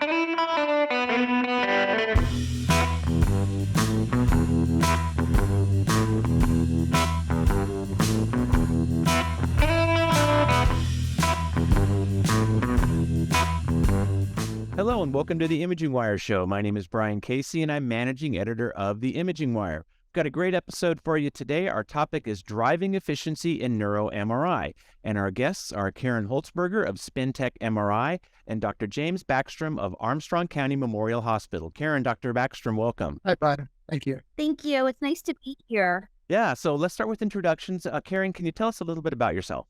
Hello and welcome to the Imaging Wire Show. My name is Brian Casey and I'm managing editor of the Imaging Wire. We've got a great episode for you today. Our topic is driving efficiency in Neuro MRI. And our guests are Karen Holzberger of SpinTech MRI and Dr. James Backstrom of Armstrong County Memorial Hospital. Karen, Dr. Backstrom, welcome. Hi, Brian. Thank you. Thank you. It's nice to be here. Yeah, so let's start with introductions. Karen, can you tell us a little bit about yourself?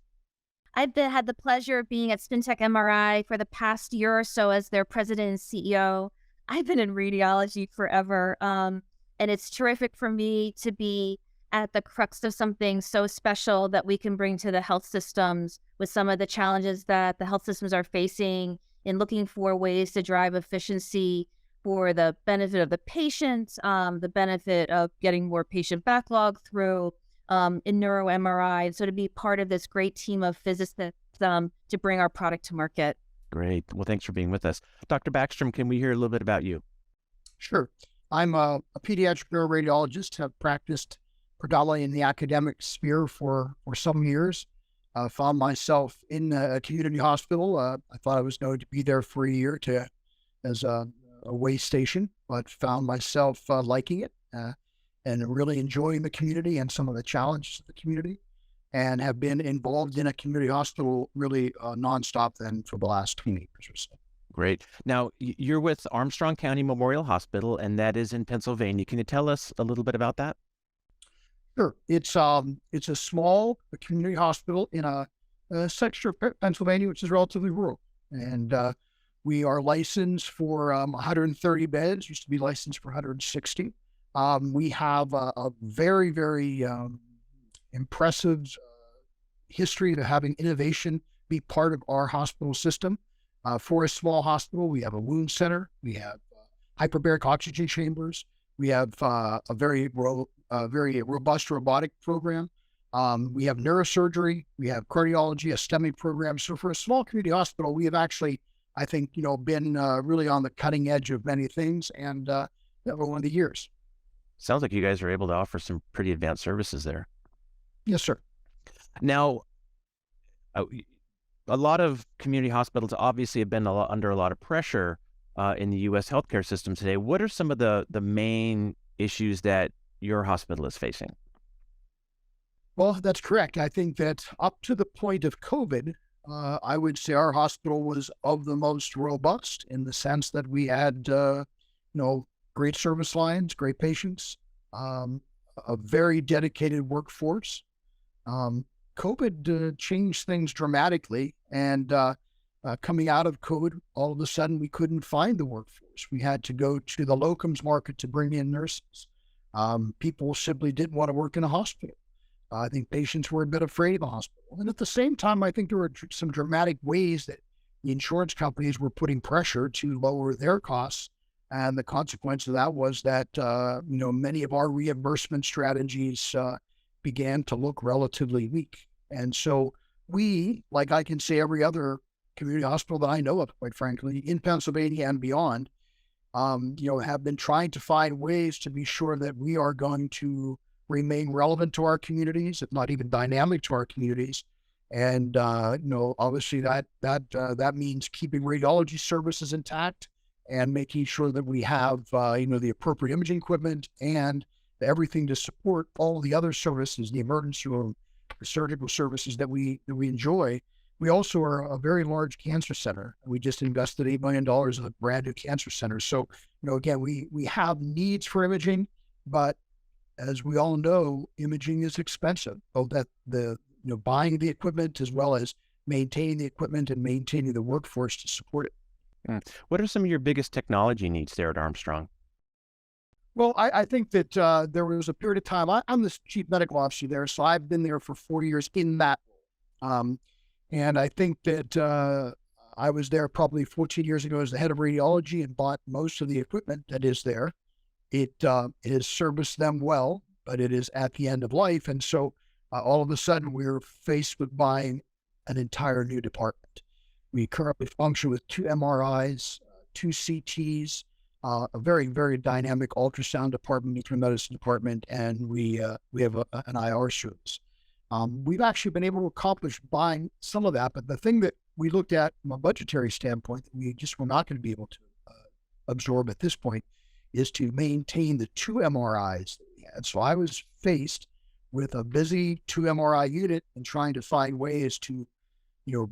I've had the pleasure of being at SpinTech MRI for the past year or so as their president and CEO. I've been in radiology forever, and it's terrific for me to be at the crux of something so special that we can bring to the health systems with some of the challenges that the health systems are facing in looking for ways to drive efficiency for the benefit of the patient, the benefit of getting more patient backlog through in Neuro MRI. So to be part of this great team of physicists to bring our product to market. Great. Well, thanks for being with us. Dr. Backstrom, can we hear a little bit about you? Sure. I'm a pediatric neuroradiologist, have practiced predominantly in the academic sphere for some years. Found myself in a community hospital. I thought I was going to be there for a year as a way station, but found myself liking it and really enjoying the community and some of the challenges of the community, and have been involved in a community hospital really nonstop then for the last 20 years or so. Great. Now, you're with Armstrong County Memorial Hospital, and that is in Pennsylvania. Can you tell us a little bit about that? Sure. It's a small community hospital in a section of Pennsylvania, which is relatively rural. And we are licensed for 130 beds, used to be licensed for 160. We have a very, very impressive history of having innovation be part of our hospital system. For a small hospital, we have a wound center, we have hyperbaric oxygen chambers, we have a very robust robotic program. We have neurosurgery, we have cardiology, a STEMI program. So for a small community hospital, we have actually, I think, been really on the cutting edge of many things and over the years. Sounds like you guys are able to offer some pretty advanced services there. Yes, sir. Now, a lot of community hospitals obviously have been under a lot of pressure in the U.S. healthcare system today. What are some of the main issues that your hospital is facing? Well, that's correct. I think that up to the point of COVID, I would say our hospital was of the most robust in the sense that we had, great service lines, great patients, a very dedicated workforce. COVID changed things dramatically, and coming out of COVID, all of a sudden we couldn't find the workforce. We had to go to the locums market to bring in nurses. People simply didn't want to work in a hospital. I think patients were a bit afraid of the hospital. And at the same time, I think there were some dramatic ways that the insurance companies were putting pressure to lower their costs. And the consequence of that was that, many of our reimbursement strategies began to look relatively weak. And so we, like I can say every other community hospital that I know of, quite frankly, in Pennsylvania and beyond, have been trying to find ways to be sure that we are going to remain relevant to our communities, if not even dynamic to our communities. And, obviously that means keeping radiology services intact and making sure that we have, the appropriate imaging equipment and everything to support all the other services, the emergency room, the surgical services that we enjoy. We also are a very large cancer center. We just invested $8 million in a brand new cancer center. So, again, we have needs for imaging, but as we all know, imaging is expensive, both at buying the equipment as well as maintaining the equipment and maintaining the workforce to support it. What are some of your biggest technology needs there at Armstrong? Well, I think that there was a period of time, I'm the chief medical officer there, so I've been there for 4 years in that role. And I think that I was there probably 14 years ago as the head of radiology and bought most of the equipment that is there. It has serviced them well, but it is at the end of life. And so all of a sudden we're faced with buying an entire new department. We currently function with 2 MRIs, 2 CTs, a very, very dynamic ultrasound department, nuclear medicine department, and we have an IR service. We've actually been able to accomplish buying some of that, but the thing that we looked at from a budgetary standpoint that we just were not going to be able to absorb at this point is to maintain the 2 MRIs that we had. So I was faced with a busy 2 MRI unit and trying to find ways to,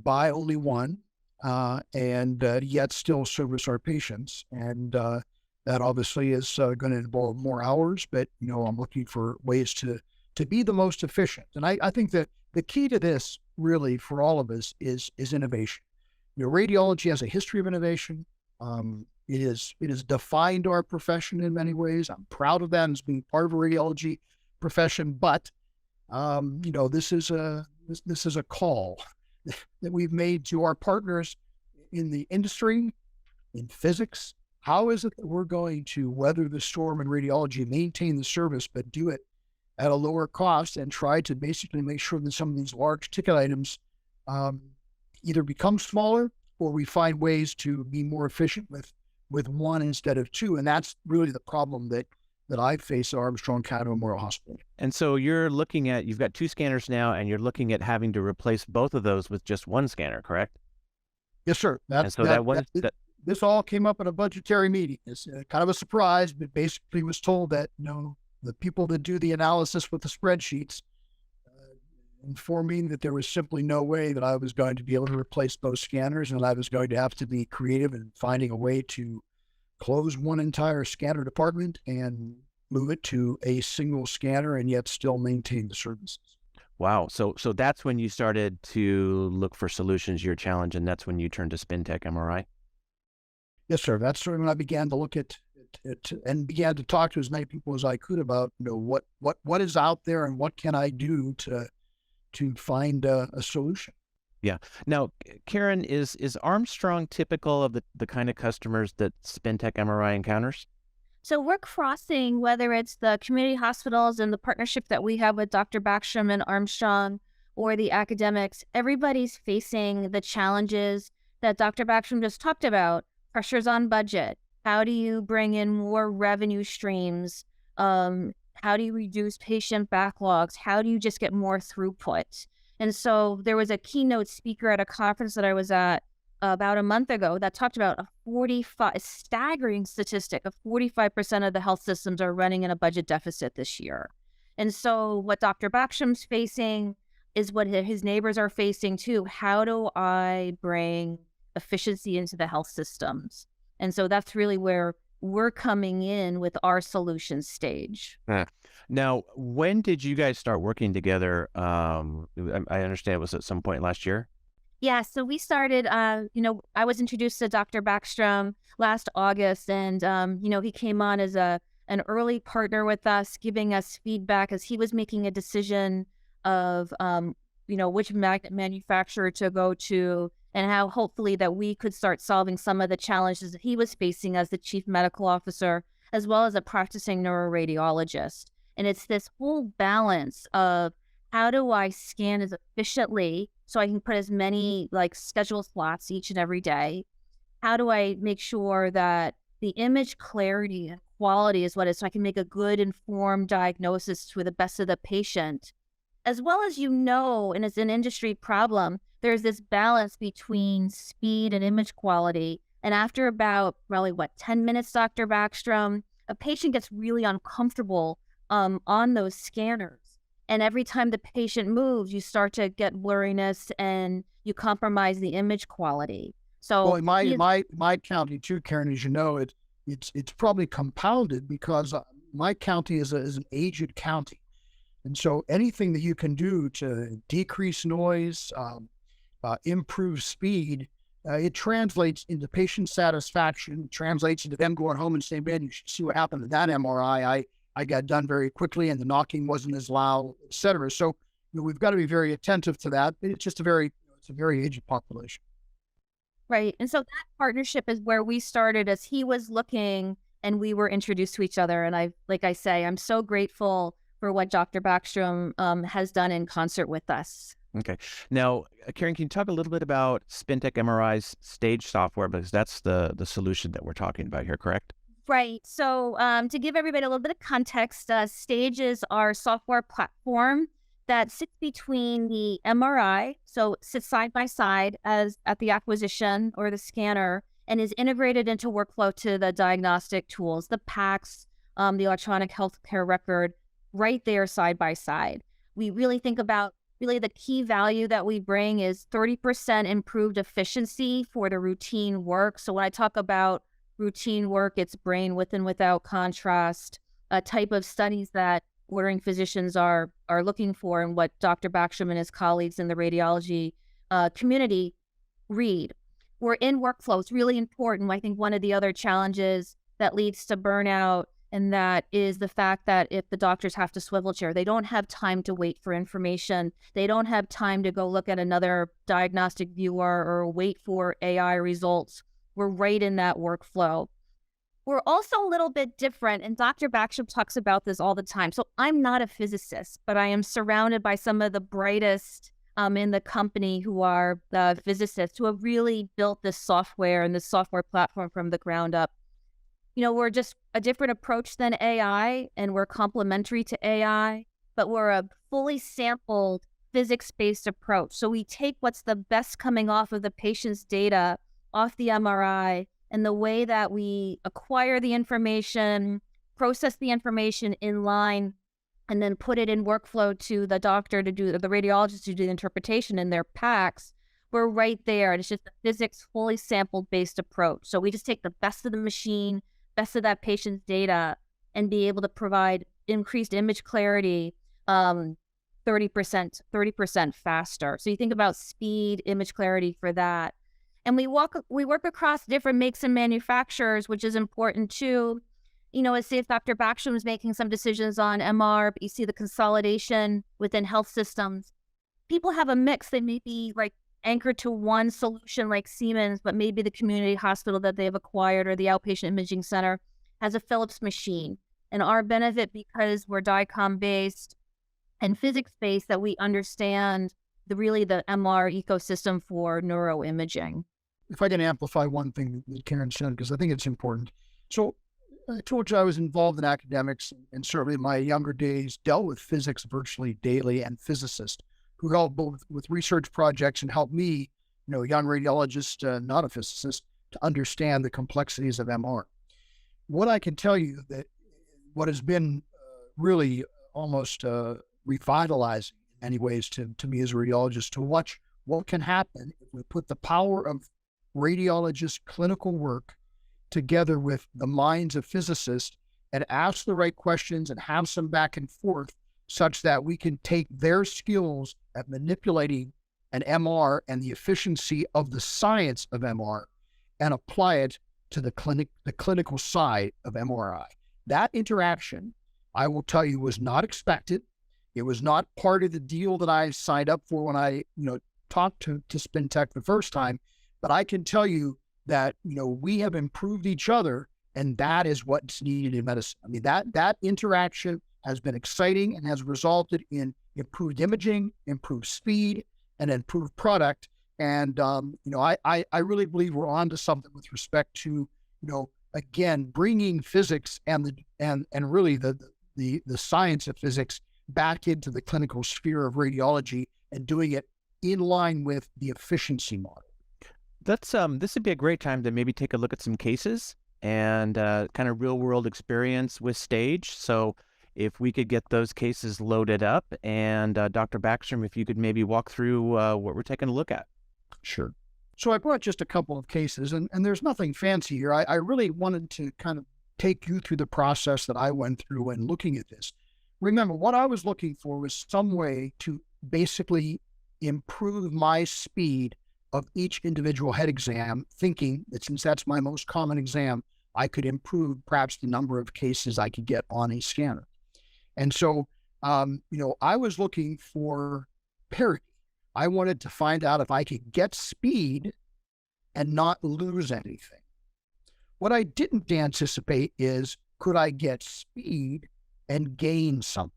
buy only one and yet still service our patients. And that obviously is going to involve more hours, but, I'm looking for ways to be the most efficient. And I think that the key to this really for all of us is innovation. Radiology has a history of innovation. It has defined our profession in many ways. I'm proud of that as being part of a radiology profession, but this is a call that we've made to our partners in the industry, in physics. How is it that we're going to weather the storm in radiology, maintain the service, but do it at a lower cost and try to basically make sure that some of these large ticket items either become smaller or we find ways to be more efficient with one instead of two. And that's really the problem that I face at Armstrong County Memorial Hospital. And so you've got 2 scanners now, and you're looking at having to replace both of those with just 1 scanner, correct? Yes, sir. This all came up at a budgetary meeting. It's kind of a surprise, but basically was told that, the people that do the analysis with the spreadsheets informed me that there was simply no way that I was going to be able to replace both scanners, and I was going to have to be creative in finding a way to close one entire scanner department and move it to a single scanner and yet still maintain the services. Wow. So that's when you started to look for solutions to your challenge, and that's when you turned to SpinTech MRI? Yes, sir. That's sort of when I began to look at it and began to talk to as many people as I could about, what is out there and what can I do to find a solution. Yeah. Now, Karen, is Armstrong typical of the kind of customers that SpinTech MRI encounters? So we're crossing, whether it's the community hospitals and the partnership that we have with Dr. Backstrom and Armstrong, or the academics. Everybody's facing the challenges that Dr. Backstrom just talked about. Pressures on budget. How do you bring in more revenue streams? How do you reduce patient backlogs? How do you just get more throughput? And so there was a keynote speaker at a conference that I was at about a month ago that talked about a staggering statistic of 45% of the health systems are running in a budget deficit this year. And so what Dr. Backstrom's facing is what his neighbors are facing too. How do I bring efficiency into the health systems? And so that's really where we're coming in with our solution stage. Now, when did you guys start working together? I understand it was at some point last year. Yeah, so we started, I was introduced to Dr. Backstrom last August, and, he came on as an early partner with us, giving us feedback as he was making a decision of, which manufacturer to go to, and how hopefully that we could start solving some of the challenges that he was facing as the chief medical officer, as well as a practicing neuroradiologist. And it's this whole balance of how do I scan as efficiently so I can put as many schedule slots each and every day? How do I make sure that the image clarity and quality is what is so I can make a good informed diagnosis for the best of the patient? As well as and it's an industry problem, there's this balance between speed and image quality. And after about probably 10 minutes, Dr. Backstrom, a patient gets really uncomfortable on those scanners. And every time the patient moves, you start to get blurriness and you compromise the image quality. So in my county too, Karen, as you know, it's probably compounded because my county is an aged county. And so anything that you can do to decrease noise, improve speed, it translates into patient satisfaction, translates into them going home and saying, man, you should see what happened to that MRI. I got done very quickly and the knocking wasn't as loud, et cetera. So we've got to be very attentive to that. It's just it's a very aged population. Right. And so that partnership is where we started as he was looking and we were introduced to each other. And I'm so grateful for what Dr. Backstrom has done in concert with us. Okay. Now, Karen, can you talk a little bit about SpinTech MRI's Stage software, because that's the solution that we're talking about here, correct? Right. So, to give everybody a little bit of context, Stage is our software platform that sits between the MRI, so it sits side by side as at the acquisition or the scanner, and is integrated into workflow to the diagnostic tools, the PACS, the electronic healthcare record, right there side by side. We really think about really the key value that we bring is 30% improved efficiency for the routine work. So when I talk about routine work, it's brain with and without contrast, a type of studies that ordering physicians are looking for, and what Dr. Backstrom and his colleagues in the radiology community read. We're in workflow. It's really important. I think one of the other challenges that leads to burnout, and that is the fact that if the doctors have to swivel chair, they don't have time to wait for information. They don't have time to go look at another diagnostic viewer or wait for AI results. We're right in that workflow. We're also a little bit different, and Dr. Backstrom talks about this all the time. So I'm not a physicist, but I am surrounded by some of the brightest in the company who are physicists who have really built this software and this software platform from the ground up. You know, we're just a different approach than AI, and we're complementary to AI, but we're a fully sampled physics-based approach. So we take what's the best coming off of the patient's data, off the MRI, and the way that we acquire the information, process the information in line, and then put it in workflow to the doctor to do, the radiologist to do the interpretation in their PACS. We're right there. And it's just a physics fully sampled based approach. So we just take the best of the machine, best of that patient's data, and be able to provide increased image clarity 30% faster. So you think about speed, image clarity for that. And we work across different makes and manufacturers, which is important too. You know, as say if Dr. Backstrom is making some decisions on MR, but you see the consolidation within health systems. People have a mix. They may be like anchored to one solution like Siemens, but maybe the community hospital that they've acquired or the outpatient imaging center has a Philips machine. And our benefit, because we're DICOM based and physics based, that we understand the MR ecosystem for neuroimaging. If I can amplify one thing that Karen said, because I think it's important. So I told you I was involved in academics, and certainly in my younger days dealt with physics virtually daily, and physicists who helped both with research projects and helped me, a young radiologist, not a physicist, to understand the complexities of MR. What I can tell you that what has been really almost revitalizing in many ways to me as a radiologist, to watch what can happen if we put the power of radiologist clinical work together with the minds of physicists and ask the right questions and have some back and forth, such that we can take their skills at manipulating an MR and the efficiency of the science of MR and apply it to the clinical side of MRI. That interaction, I will tell you, was not expected. It was not part of the deal that I signed up for when I, talked to SpinTech the first time. But I can tell you that, we have improved each other, and that is what's needed in medicine. I mean, that interaction has been exciting and has resulted in improved imaging, improved speed, and improved product. And, I really believe we're on to something with respect to, again, bringing physics and really the science of physics back into the clinical sphere of radiology and doing it in line with the efficiency model. This would be a great time to maybe take a look at some cases and kind of real world experience with Stage. So if we could get those cases loaded up, and Dr. Backstrom, if you could maybe walk through what we're taking a look at. Sure. So I brought just a couple of cases, and there's nothing fancy here. I really wanted to kind of take you through the process that I went through when looking at this. Remember, what I was looking for was some way to basically improve my speed of each individual head exam, thinking that since that's my most common exam, I could improve perhaps the number of cases I could get on a scanner. And so, I was looking for parity. I wanted to find out if I could get speed and not lose anything. What I didn't anticipate is, could I get speed and gain something?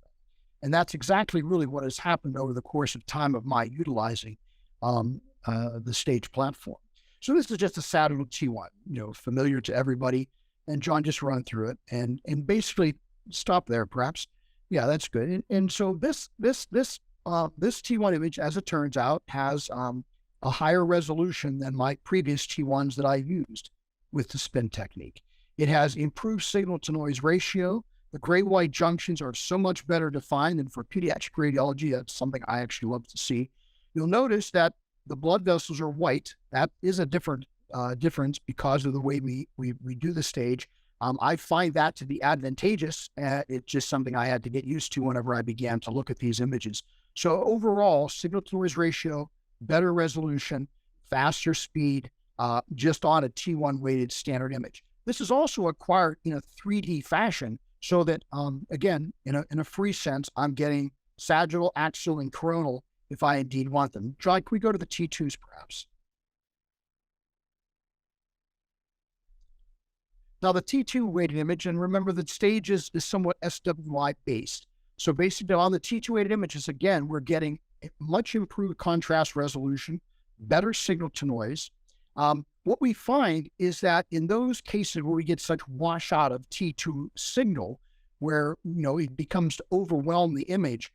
And that's exactly really what has happened over the course of time of my utilizing the stage platform. So this is just a saddle T1, familiar to everybody. And John just run through it and basically stop there, perhaps. Yeah, that's good. And so this T1 image, as it turns out, has a higher resolution than my previous T1s that I used with the spin technique. It has improved signal to noise ratio. The gray-white junctions are so much better defined, and for pediatric radiology, that's something I actually love to see. You'll notice that the blood vessels are white. That is a difference because of the way we do the stage. I find that to be advantageous. It's just something I had to get used to whenever I began to look at these images. So overall, signal to noise ratio, better resolution, faster speed, just on a T1 weighted standard image. This is also acquired in a 3D fashion, so that, again, in a free sense, I'm getting sagittal, axial, and coronal if I indeed want them. John, can we go to the T2s, perhaps? Now, the T2 weighted image, and remember that stage is somewhat SWI based. So basically on the T2 weighted images, again, we're getting much improved contrast resolution, better signal to noise. What we find is that in those cases where we get such washout of T2 signal, where it becomes to overwhelm the image,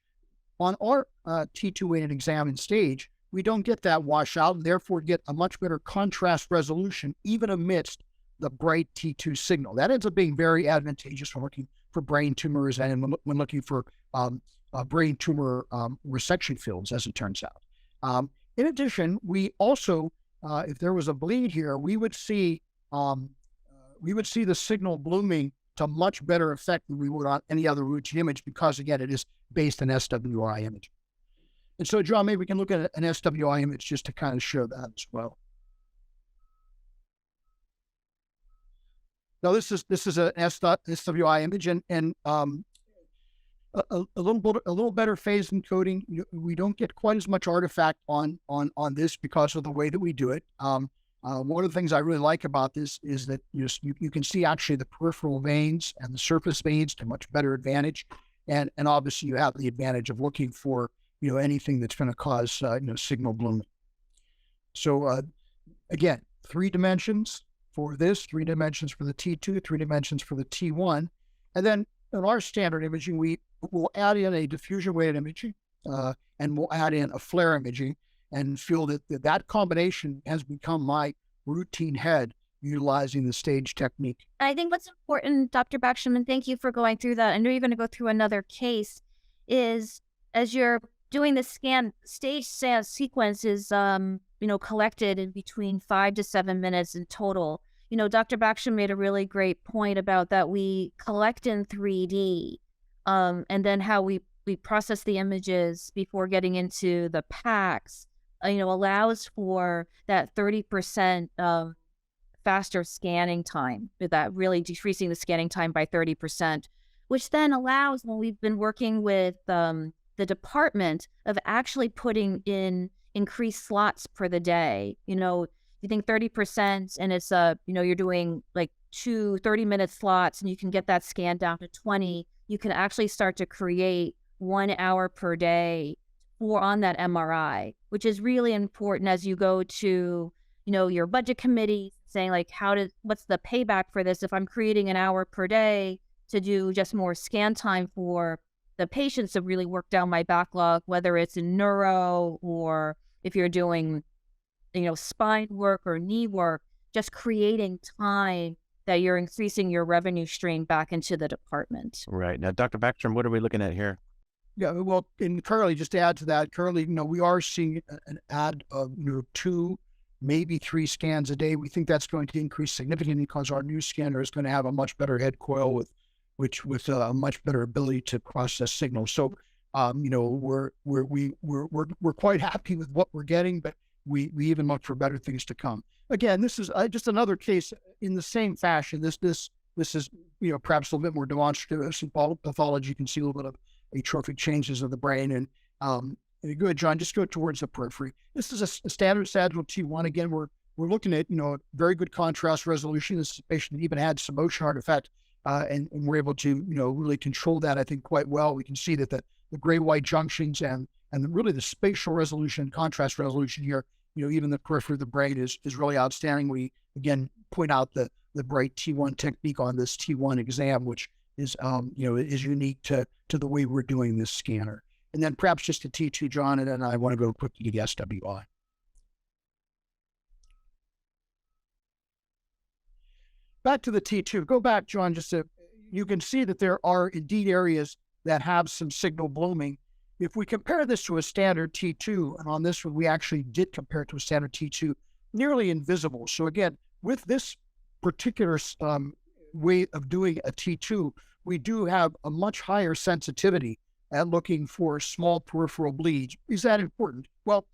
on our T2 weighted exam and stage, we don't get that washout, and therefore get a much better contrast resolution, even amidst the bright T2 signal. That ends up being very advantageous when looking for brain tumors and when looking for brain tumor resection fields, as it turns out. In addition, we also, if there was a bleed here, we would see the signal blooming to much better effect than we would on any other routine image, because again, it is based on SWI image. And so, John, maybe we can look at an SWI image just to kind of show that as well. Now, this is an SWI image, and a little better phase encoding. We don't get quite as much artifact on this because of the way that we do it. One of the things I really like about this is that you can see actually the peripheral veins and the surface veins to much better advantage, and obviously you have the advantage of looking for anything that's going to cause signal blooming. So again, 3 dimensions for this, 3 dimensions for the T2, 3 dimensions for the T1, and then in our standard imaging, we will add in a diffusion weighted imaging, and we'll add in a flare imaging, and feel that combination has become my routine head utilizing the stage technique. I think what's important, Dr. Backstrom, and thank you for going through that. I know you're going to go through another case, is as you're doing the stage sequence is, collected in between 5 to 7 minutes in total. Dr. Backstrom made a really great point about that we collect in 3D, and then how we process the images before getting into the packs, allows for that 30% faster scanning time, with that really decreasing the scanning time by 30%, which then allows, when we've been working with the department, of actually putting in increased slots per the day. You think 30%, and it's you're doing like 2 30-minute slots, and you can get that scan down to 20. You can actually start to create 1 hour per day on that MRI, which is really important as you go to your budget committee, saying like, what's the payback for this if I'm creating 1 hour per day to do just more scan time for the patients to really work down my backlog, whether it's in neuro or if you're doing spine work or knee work, just creating time that you're increasing your revenue stream back into the department. Right. Now, Dr. Backstrom, what are we looking at here? Yeah, well, and currently, just to add to that, we are seeing an add of 2, maybe 3 scans a day. We think that's going to increase significantly because our new scanner is going to have a much better head coil with a much better ability to process signals. So, we're quite happy with what we're getting, but we even look for better things to come. Again, this is just another case in the same fashion. This is perhaps a little bit more demonstrative. Some pathology, you can see a little bit of atrophic changes of the brain. And go ahead, John, just go towards the periphery. This is a standard sagittal T1. Again, we're looking at very good contrast resolution. This patient even had some motion artifact, and we're able to really control that, I think, quite well. We can see that gray white junctions and really the spatial resolution, contrast resolution here. Even the periphery of the brain is really outstanding. We again point out the bright T1 technique on this T1 exam, which is is unique to the way we're doing this scanner. And then perhaps just a T2, John, and then I want to go quickly to the SWI. Back to the T2. Go back, John, you can see that there are indeed areas that have some signal blooming. If we compare this to a standard T2, and on this one, we actually did compare it to a standard T2, nearly invisible. So again, with this particular way of doing a T2, we do have a much higher sensitivity at looking for small peripheral bleeds. Is that important? Well,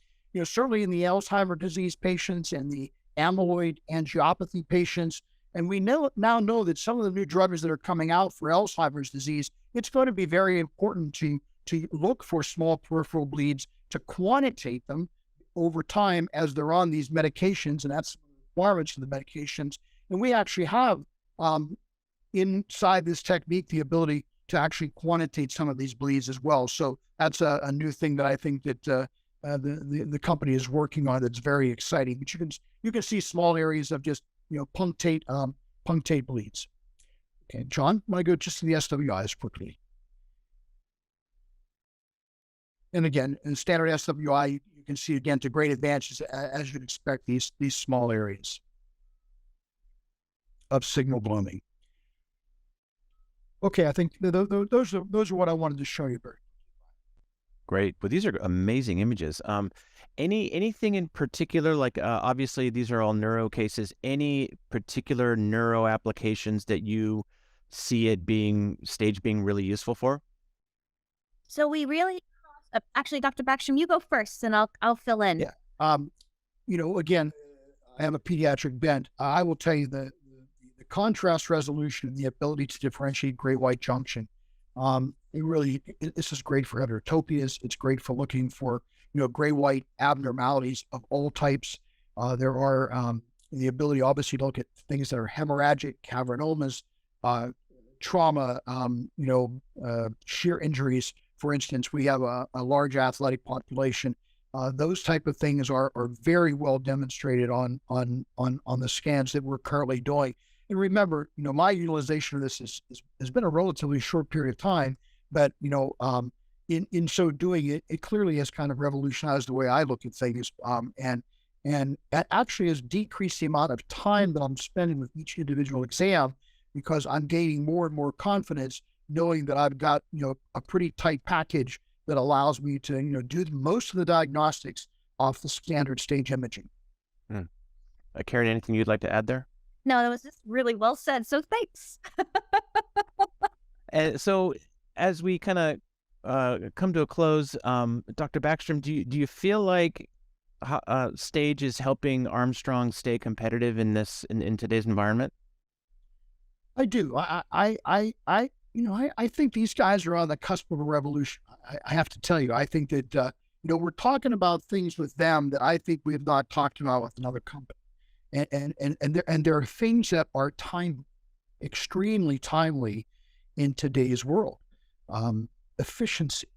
certainly in the Alzheimer's disease patients and the amyloid angiopathy patients, and we now know that some of the new drugs that are coming out for Alzheimer's disease, it's going to be very important to look for small peripheral bleeds, to quantitate them over time as they're on these medications, and that's the requirements for the medications. And we actually have inside this technique the ability to actually quantitate some of these bleeds as well. So that's a new thing that I think that the company is working on that's very exciting. But you can see small areas of just punctate bleeds. Okay, John, I want to go just to the SWIs quickly. And again, in standard SWI, you can see again to great advantages as you'd expect these small areas of signal blooming. Okay, I think those are what I wanted to show you, Bert. Great. Well, these are amazing images. Anything in particular, like obviously these are all neuro cases, any particular neuro applications that you see it being really useful for? So we really, actually, Dr. Backstrom, you go first and I'll fill in. Yeah. Again, I have a pediatric bent. I will tell you the contrast resolution and the ability to differentiate gray white junction. This is great for heterotopias. It's great for looking for, gray white abnormalities of all types. There are the ability, obviously, to look at things that are hemorrhagic, cavernomas, trauma, shear injuries. For instance, we have a large athletic population. Those type of things are very well demonstrated on the scans that we're currently doing. And remember, my utilization of this has been a relatively short period of time, but in so doing it clearly has kind of revolutionized the way I look at things, and that actually has decreased the amount of time that I'm spending with each individual exam, because I'm gaining more and more confidence knowing that I've got a pretty tight package that allows me to do most of the diagnostics off the standard stage imaging. Karen, anything you'd like to add there? No, that was just really well said. So thanks. So as we kind of come to a close, Dr. Backstrom, do you feel like stage is helping Armstrong stay competitive in today's environment? I do. I think these guys are on the cusp of a revolution. I have to tell you, I think that we're talking about things with them that I think we have not talked about with another company. And there are things that are extremely timely in today's world. Efficiency,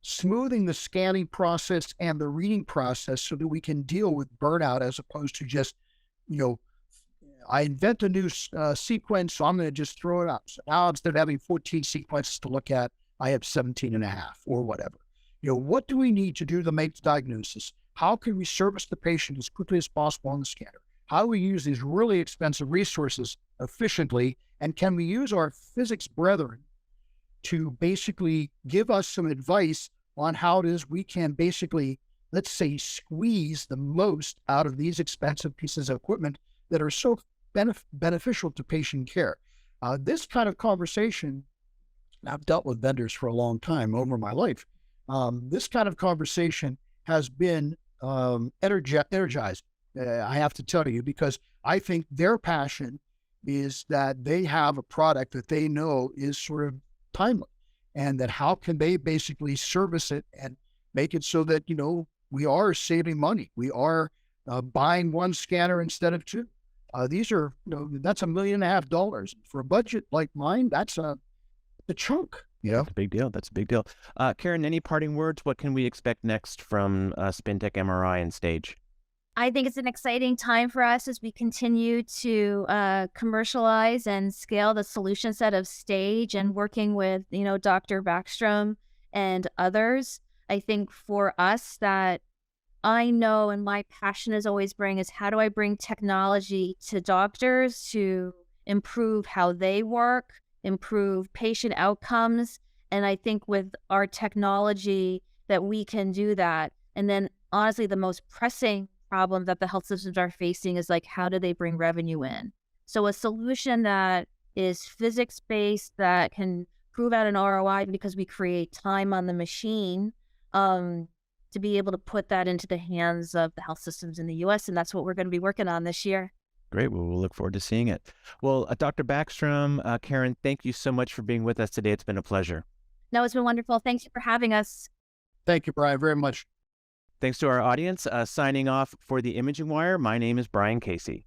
smoothing the scanning process and the reading process so that we can deal with burnout as opposed to just, I invent a new sequence, so I'm going to just throw it up. So now instead of having 14 sequences to look at, I have 17 and a half or whatever. What do we need to do to make the diagnosis? How can we service the patient as quickly as possible on the scanner? How do we use these really expensive resources efficiently? And can we use our physics brethren to basically give us some advice on how it is we can basically, let's say, squeeze the most out of these expensive pieces of equipment that are so beneficial to patient care? This kind of conversation, I've dealt with vendors for a long time over my life. This kind of conversation has been energized, I have to tell you, because I think their passion is that they have a product that they know is sort of timely, and that how can they basically service it and make it so that, we are saving money. We are buying one scanner instead of two. These are, that's $1.5 million. For a budget like mine, that's a chunk. You know, That's a big deal. That's a big deal. Karen, any parting words? What can we expect next from SpinTech MRI and Stage? I think it's an exciting time for us as we continue to commercialize and scale the solution set of Stage and working with, Dr. Backstrom and others. I think for us that I know and my passion is always is how do I bring technology to doctors to improve how they work, improve patient outcomes. And I think with our technology that we can do that. And then honestly, the most pressing problem that the health systems are facing is like, how do they bring revenue in? So a solution that is physics-based that can prove out an ROI because we create time on the machine, to be able to put that into the hands of the health systems in the U.S. And that's what we're going to be working on this year. Great. Well, we'll look forward to seeing it. Well, Dr. Backstrom, Karen, thank you so much for being with us today. It's been a pleasure. No, it's been wonderful. Thank you for having us. thank you, Brian, very much. Thanks to our audience. Signing off for the Imaging Wire, my name is Brian Casey.